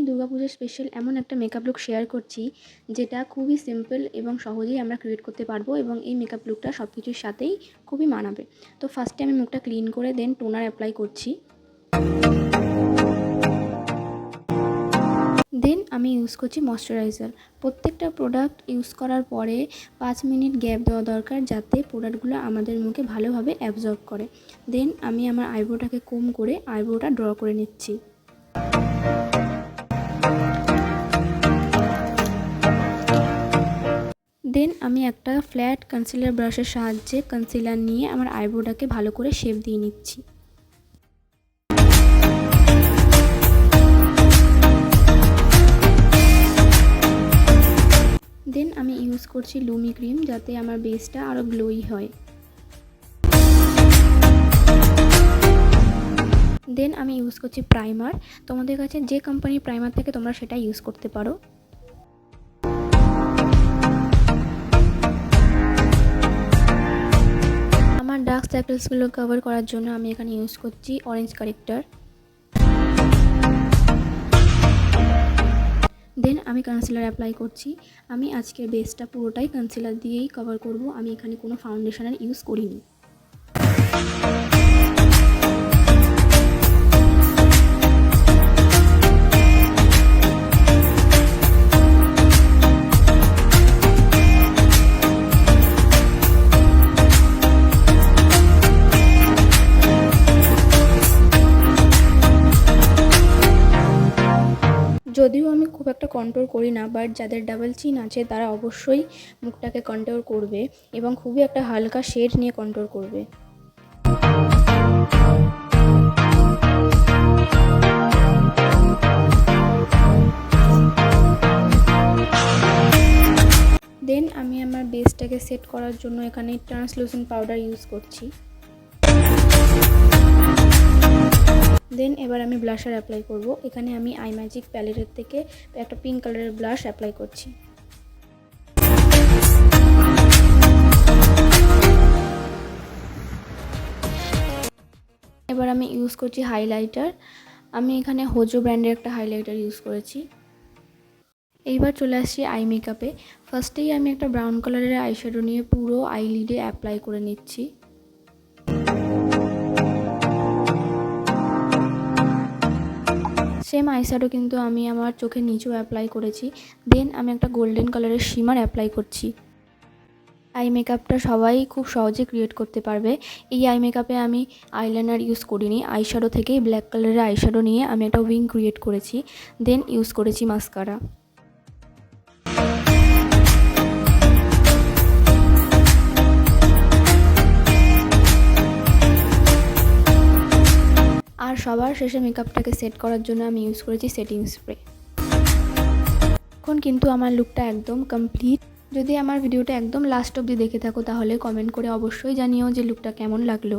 দুর্গাপুজোর স্পেশাল এমন একটা মেকআপ লুক শেয়ার করছি যেটা খুবই সিম্পল এবং সহজেই আমরা ক্রিয়েট করতে পারবো এবং এই মেকআপ লুকটা সব কিছুর সাথেই খুবই মানাবে। তো ফার্স্টে আমি মুখটা ক্লিন করে দেন টোনার অ্যাপ্লাই করছি। দেন আমি ইউজ করছি ময়শ্চারাইজার। প্রত্যেকটা প্রোডাক্ট ইউজ করার পরে 5 মিনিট গ্যাপ দেওয়া দরকার যাতে প্রোডাক্টগুলো আমাদের মুখে ভালোভাবে অ্যাবজর্ব করে। দেন আমি আমার আইব্রোটাকে কম করে আইব্রোটা ড্র করে নিচ্ছি। দেন আমি একটা ফ্ল্যাট কনসিলার ব্রাশের সাহায্যে কনসিলার নিয়ে আমার আইব্রোটাকে ভালো করে শেপ দিয়ে নিচ্ছি। দেন আমি ইউজ করছি লুমি ক্রিম যাতে আমার বেসটা আরও গ্লোই হয়। দেন আমি ইউজ করছি প্রাইমার। তোমাদের কাছে যে কোম্পানির প্রাইমার থাকে তোমরা সেটা ইউজ করতে পারো। আমার ডার্ক সার্কেলসগুলো কভার করার জন্য আমি এখানে ইউজ করছি অরেঞ্জ কারেক্টার। দেন আমি কনসিলার অ্যাপ্লাই করছি। আমি আজকের বেসটা পুরোটাই কনসিলার দিয়েই কভার করব, আমি এখানে কোনো ফাউন্ডেশনের ইউজ করিনি। যদিও আমি খুব একটা কন্ট্রোল করি না, বাট যাদের ডাবল চিন আছে তারা অবশ্যই মুখটাকে কন্ট্রোল করবে এবং খুবই একটা হালকা শেড নিয়ে কন্ট্রোল করবে। দেন আমি আমার বেসটাকে সেট করার জন্য এখানে ট্রান্সলুসেন্ট পাউডার ইউজ করছি। দেন এবার আমি ব্লাশার অ্যাপ্লাই করব। এখানে আমি আই ম্যাজিক প্যালেটের থেকে একটা পিঙ্ক কালারের ব্লাশ অ্যাপ্লাই করছি। এবার আমি ইউজ করছি হাইলাইটার। আমি এখানে হোজো ব্র্যান্ডের একটা হাইলাইটার ইউজ করেছি। এইবার চলে আসছি আই মেকআপে। ফার্স্টেই আমি একটা ব্রাউন কালারের আইশ্যাডো নিয়ে পুরো আইলিডে অ্যাপ্লাই করে নিচ্ছি। সেম আইশ্যাডো কিন্তু আমি আমার চোখের নিচেও অ্যাপ্লাই করেছি। দেন আমি একটা গোল্ডেন কালারের শিমার অ্যাপ্লাই করছি। আই মেকআপটা সবাই খুব সহজে ক্রিয়েট করতে পারবে। এই আই মেকআপে আমি আইলাইনার ইউজ করিনি, আইশ্যাডো থেকেই ব্ল্যাক কালারের আইশ্যাডো নিয়ে আমি একটা উইং ক্রিয়েট করেছি। দেন ইউজ করেছি মাস্কারা। আর সবার শেষে মেকআপটাকে সেট করার জন্য আমি ইউজ করেছি সেটিং স্প্রে। এখন কিন্তু আমার লুকটা একদম কমপ্লিট। যদি আমার ভিডিওটা একদম লাস্ট অবধি দেখে থাকো তাহলে কমেন্ট করে অবশ্যই জানিও যে লুকটা কেমন লাগলো।